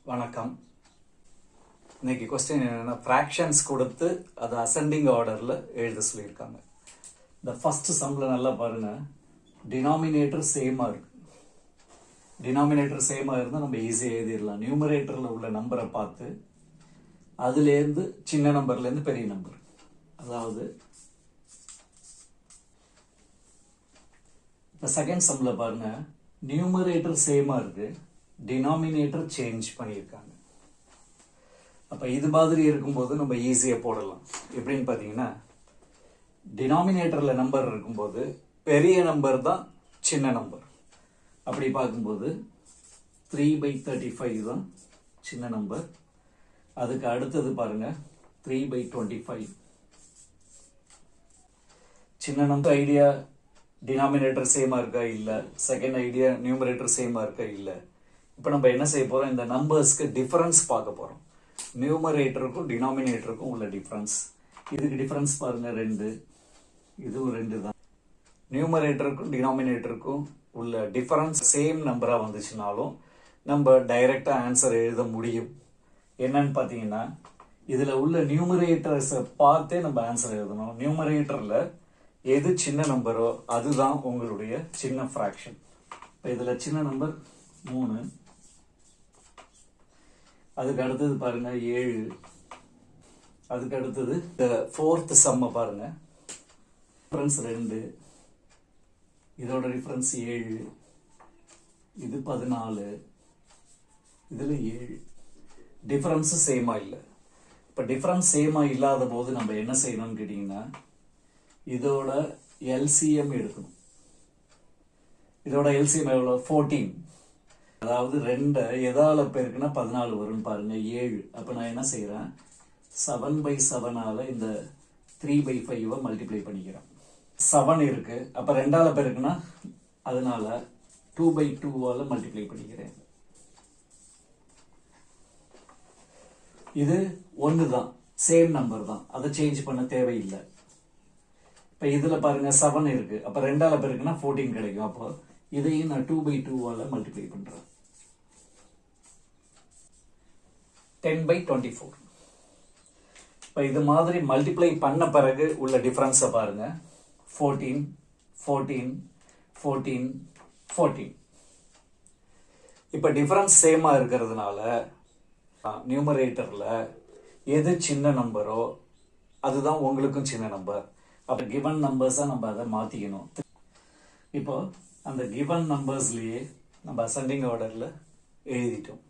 வணக்கம். இன்னைக்கு கொஸ்டின் என்னன்னா, ஃப்ராக்ஷன்ஸ் கொடுத்து அது அசெண்டிங் ஆர்டரில் எழுத சொல்லியிருக்காங்க. இந்த ஃபர்ஸ்ட் சம்மில் நல்லா பாருங்க, டினாமினேட்டர் சேமாக இருக்கு. டினாமினேட்டர் சேமாக இருந்தால் நம்ம ஈஸியாக எழுதிடலாம். நியூமரேட்டரில் உள்ள நம்பரை பார்த்து அதுலேருந்து சின்ன நம்பர்லேருந்து பெரிய நம்பர், அதாவது இப்போ செகண்ட் சம்மில் பாருங்க, நியூமரேட்டர் சேமாக இருக்கு, டினாமினேட்டர் சேஞ்ச் பண்ணியிருக்காங்க. அப்போ இது மாதிரி இருக்கும்போது நம்ம ஈஸியாக போடலாம். எப்படின்னு பார்த்தீங்கன்னா, டினாமினேட்டரில் நம்பர் இருக்கும்போது பெரிய நம்பர் தான் சின்ன நம்பர். அப்படி பார்க்கும்போது 3/35 தான் சின்ன நம்பர். அதுக்கு அடுத்தது பாருங்க 3/25. சின்ன நம்பர் ஐடியா டினாமினேட்டர் சேமாக இருக்கா இல்லை, செகண்ட் ஐடியா நியூமரேட்டர் சேமாக இருக்கா இல்லை. இப்போ நம்ம என்ன செய்ய போகிறோம், இந்த நம்பர்ஸ்க்கு டிஃபரன்ஸ் பார்க்க போகிறோம். நியூமரேட்டருக்கும் டினாமினேட்டருக்கும் உள்ள டிஃபரன்ஸ். இதுக்கு டிஃபரன்ஸ் பாருங்க 2, இதுவும் 2 தான். நியூமரேட்டருக்கும் டினாமினேட்டருக்கும் உள்ள டிஃபரன்ஸ் சேம் நம்பராக வந்துச்சுனாலும் நம்ம டைரெக்டாக ஆன்சர் எழுத முடியும். என்னன்னு பார்த்தீங்கன்னா, இதில் உள்ள நியூமரேட்டர்ஸை பார்த்தே நம்ம ஆன்சர் எழுதணும். நியூமரேட்டரில் எது சின்ன நம்பரோ அதுதான் உங்களுடைய சின்ன ஃப்ராக்ஷன். இப்போ இதில் சின்ன நம்பர் 3, அதுக்கு அடுத்தது பாருங்க 7, அதுக்கு அடுத்தது இந்த ஃபோர்த் சம்மை பாருங்க, டிஃபரன்ஸ் 2, இதோட டிஃபரன்ஸ் 7, இது 14, இதில் 7. டிஃபரன்ஸ் சேமா இல்லை. இப்போ டிஃபரன்ஸ் சேமா இல்லாத போது நம்ம என்ன செய்யணும்னு கேட்டிங்கன்னா, இதோட எல்சிஎம் எடுக்கணும். இதோட எல்சிஎம் எவ்வளோ? 14. அதாவது 2 எதால பெருக்குன்னா 14 வரும் பாருங்க, 7. அப்போ நான் என்ன செய்கிறேன், 7/7ஆல் இந்த 3/5 மல்டிப்ளை பண்ணிக்கிறேன். 7 இருக்கு, அப்போ 2ஆல பெருக்குன்னா அதனால 2/2ஆல் மல்டிப்ளை பண்ணிக்கிறேன். இது 1 தான், சேம் நம்பர் தான், அதை சேஞ்ச் பண்ண தேவையில்லை. இப்போ இதில் பாருங்க 7 இருக்கு, அப்போ 2ஆல பெருக்குன்னா 14 கிடைக்கும். அப்போ இதையும் நான் 2/2ஆல் மல்டிப்ளை பண்ணுறேன். 10/24. இப்போ இது மாதிரி மல்டிப்ளை பண்ண பிறகு உள்ள டிஃபரன்ஸை பாருங்க, 14, 14, 14, 14. இப்போ டிஃபரன்ஸ் சேமாக இருக்கிறதுனால நியூமரேட்டரில் எது சின்ன நம்பரோ அதுதான் உங்களுக்கும் சின்ன நம்பர். அப்போ கிவன் நம்பர்ஸாக நம்ம அதை மாற்றிக்கணும். இப்போ அந்த கிவன் நம்பர்ஸ்லேயே நம்ம அசெண்டிங் ஆர்டரில் எழுதிட்டோம்.